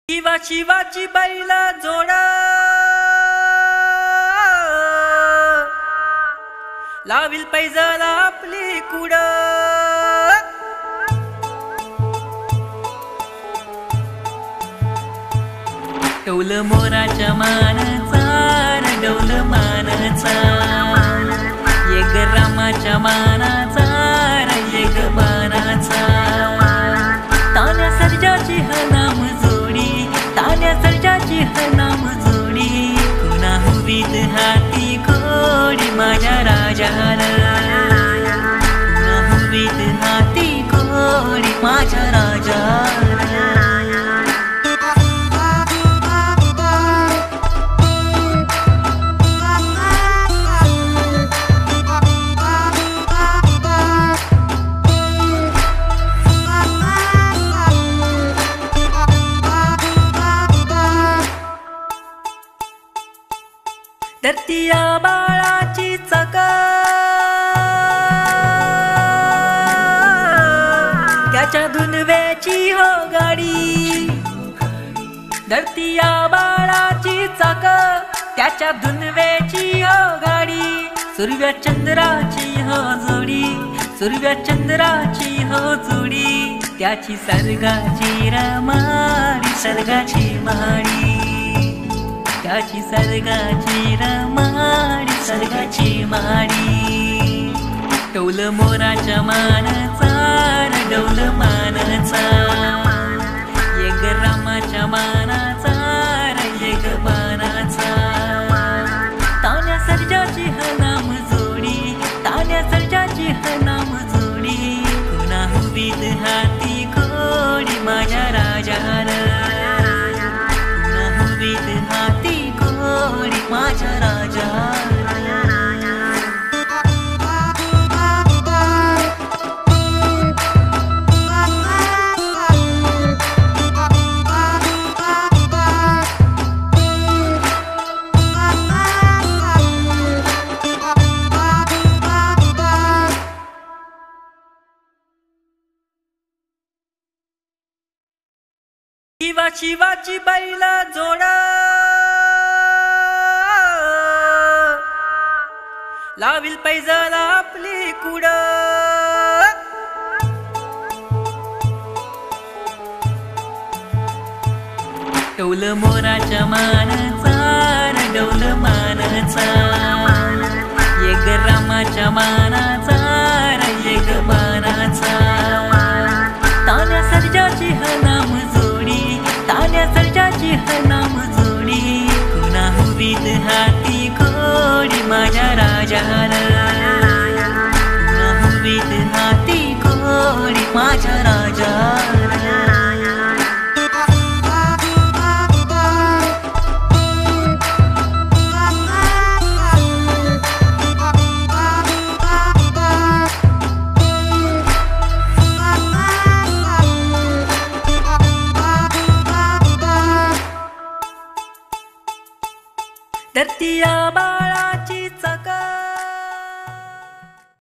शिवाची बैला जोडा लाविल पैजाला आपली कुड डौल मोराच्या मानाचा डौल मानाचा येग रामाच्या मानाचा येग मानाचा तान्या सर्जाची नाम जोडी तान्या सर्जाची नाम जोडी कुणा हुबीत हाती घोडी माझ्या राजाला कुणा हुबीत हाती घोडी माझ्या राजाला धरतीया बाळाची चाक त्याच्या धुनव्याची हो गाडी धरतीया बाळाची चाक त्याच्या धुनव्याची हो गाडी सूर्य चंद्राची हो जोडी सूर्य चंद्राची हो जोडी त्याची सर्गाची रमाडी सर्गाची माडी त्याची सर्गाची रमाडी सर्गाची माडी डौल मोराच्या मानाचा डौल मानाचा येग रामाच्या मानाचा येग मानाचा तान्या सर्जाची नाम जोडी तान्या सर्जाची नाम जोडी कुणा हुबीत हाती घोडी माझ्या राजाला कुणा हुबीत हाती घोडी माझ्या राजाला शिवाची बैला जोडा लाविल पैजाला आपली कुड डौल मोराच्या मानाचा डौल मानाचा येग रामाच्या मानाचा येग मानाचा तान्या सर्जाची नाम जोडी तान्या सर्जाची नाम जोडी कुणा हुबीत हाती घोडी माझ्या राजाला कुणा हुबीत हाती घोडी माझ्या राजाला धरतीया बाळाची